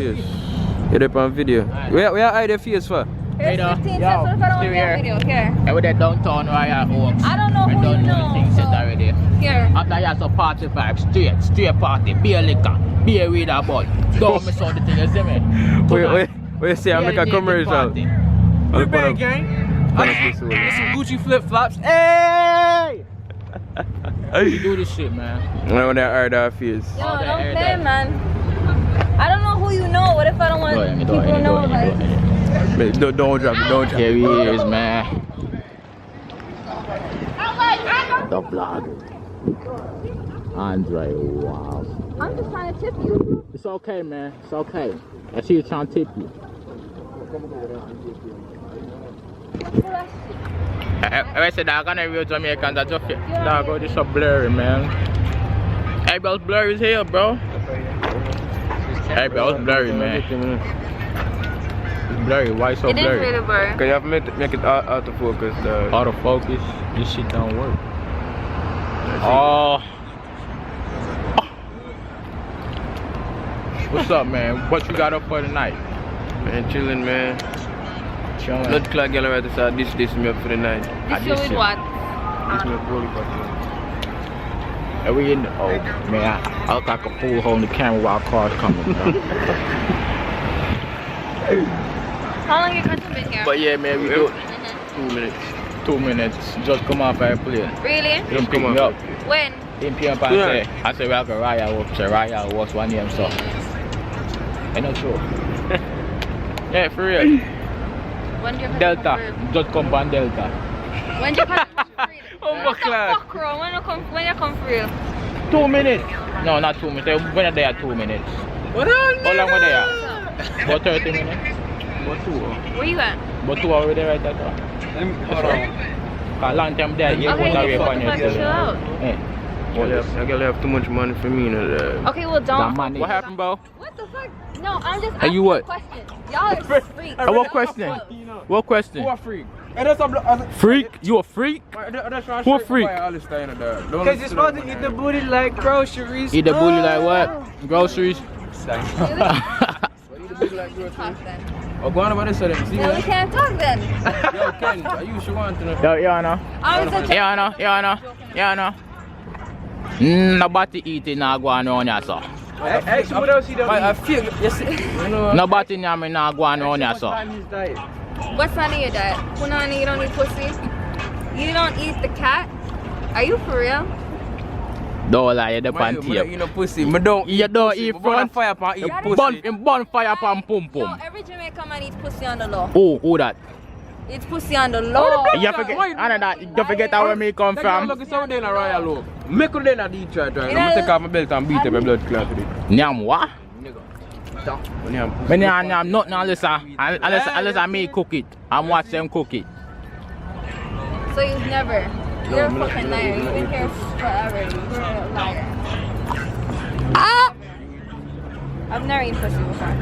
face. You're there on video. Where you hide your face for? Here's 15 cents if I don't want to be on video. Here. And with that downtown Royal Oaks. I don't know who you know. So. Already. Here. After you have some party vibes, straight party, beer liquor, beer with a boy. Don't miss all the thing, you see me? Wait, you say I make a commercial. We're back, gang. Get some Gucci flip flops. Hey! You do this shit, man. I want to hide our face. Yo, don't play, man. I don't know who you know. What if I don't want people to know? Like, don't drop it, don't drop it. Here he is, man. The vlog. Andre, wow. I'm just trying to tip you. It's okay, man. It's okay. I see you trying to tip you. I said I'm gonna real Jamaicans. I just dog, oh, this so blurry, man. Hey, bro, blurry is here, bro. Hey, bro, it's blurry, man. It's blurry. Why so blurry? It is really blurry. Cause you have to make it autofocus. Autofocus. This shit don't work. Oh. What's up, man? What you got up for tonight? Man, chilling, man. Chilling. Blood clot girl right to this me up for the night. This you with what? This me up for the Are we in the, oh man, I look like a fool holding the camera while cars coming, bro. How long you guys been here? But yeah, man, we do 2 minutes. 2 minutes. Just come off our plane. Really? He didn't pick me up. When? He didn't pick me up and say, I said, well, Raya works one name, so. Ain't no true. Yeah, for real. When do you Delta. Just come on Delta. When do you come for real? Oh my God. Fuck, bro. When you come for real? 2 minutes. No, not 2 minutes. When are they at 2 minutes? What on, How long were they at? About 30 minutes. What 2 hours? Where you at? About 2 hours there right there. Hold on. A long time there, you Okay, won't away you from fucking yourself. chill out. Yeah. I gotta have too much money for me. Okay, well, don't. What happened, bro? What the fuck? No, I'm just Hey, asking you what? a question. Y'all are freaks. What question? What question? Who a freak? And that's a Freak? You a freak? Who a freak? Because you're supposed to eat the booty like groceries. Eat the booty like what? Groceries? Talk then. Oh, go on about this then. See No, we can't talk then. Yo, Ken, are you sure want to know? Yo, I know. I was a I know. Nobody eating now go on around here, so. Hey, what else you done? I feel, yes, Nobody now go on around here, so. What's not in your diet? Punani, you don't eat pussy? You don't eat the cat? Are you for real? Don't lie, you're the pan You tape. know pussy. You don't eat front. fire pan eat You pussy. burn fire pan pum Yo, pum. every Jamaican man eats pussy on the law. Who that? It's pussy on the law. You forget, you forget where me come from. Look at something in a royal loaf. Make it in a Detroit, right? I'm gonna take off my belt and beat up my blood clot with it. Nyam what? Nyam. Me nyam nothing unless I me cook it. I'm watch them cook it. So you've never. You're a fucking liar. You've been here forever. You're a liar. Ah! I've never eaten pussy before.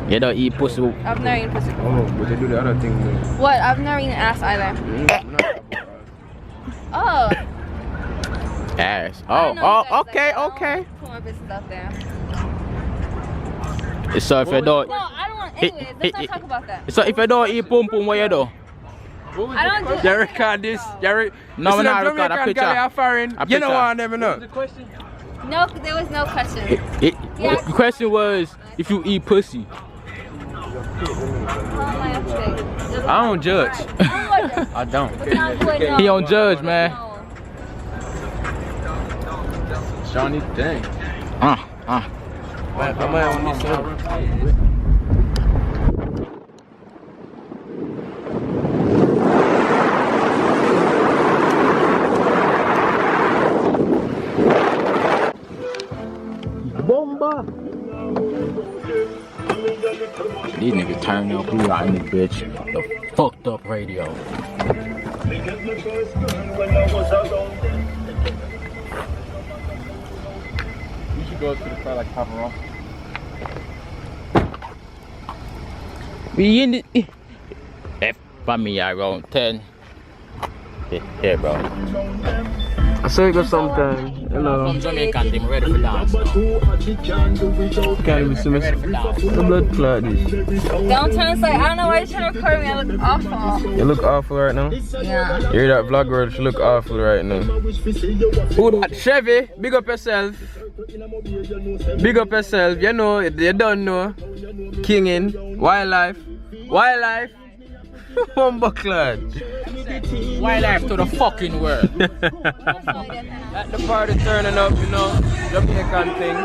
You don't eat pussy. I've never eaten pussy before. Oh, but they do the other thing though. What? I've never eaten ass either. Oh. Ass. I know you guys Okay. like put my business out there. So if you don't, No, I don't want. Anyways, let's not talk about that. so if you don't eat pum pum, what you do? I don't do. You record this? No, we not record a picture. A you know what I never know. No, there was no question. The question was if you eat pussy. I don't judge. I don't. He don't judge, man. Johnny, dang. I might on this one. Bomba. These niggas turn up blue out in this bitch. The fucked up radio. You should go to the car like Papa. We in the F for me around 10. Yeah, bro. I saw it go sometime. Hello. From Jamaican team, ready for dance now. Can't even see me. The blood clot is. Don't turn aside. I don't know why you're trying to record me. I look awful. You look awful right now. Yeah. You hear that vlog world? She look awful right now. Who that? Chevy, big up yourself. Big up yourself. You know, you don't know. Kingin, wildlife. Wildlife. Humbucklad. Wildlife to the fucking world. At the party turning up, you know, Jamaican thing.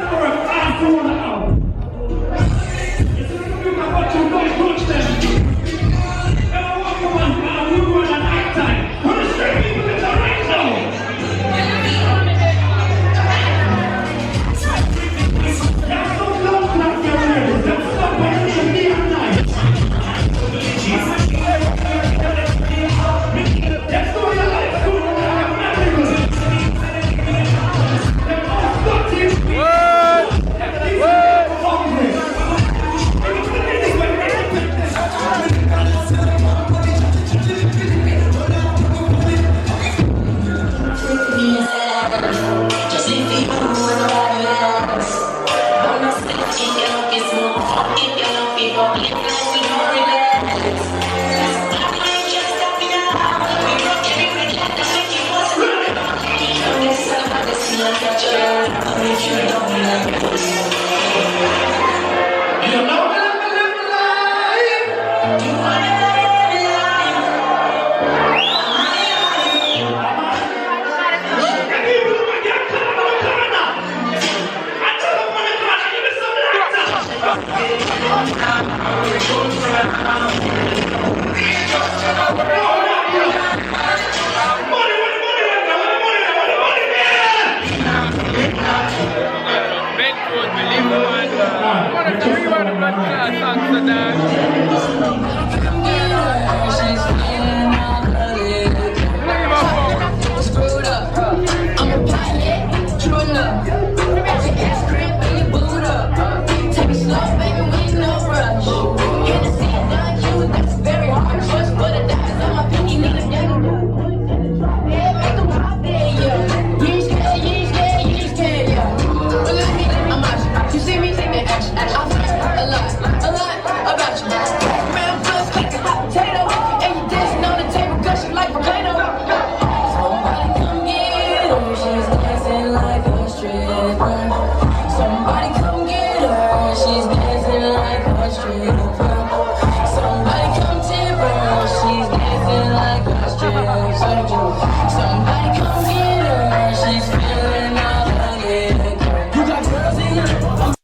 Somebody come tip her, she's dancing like a stripper.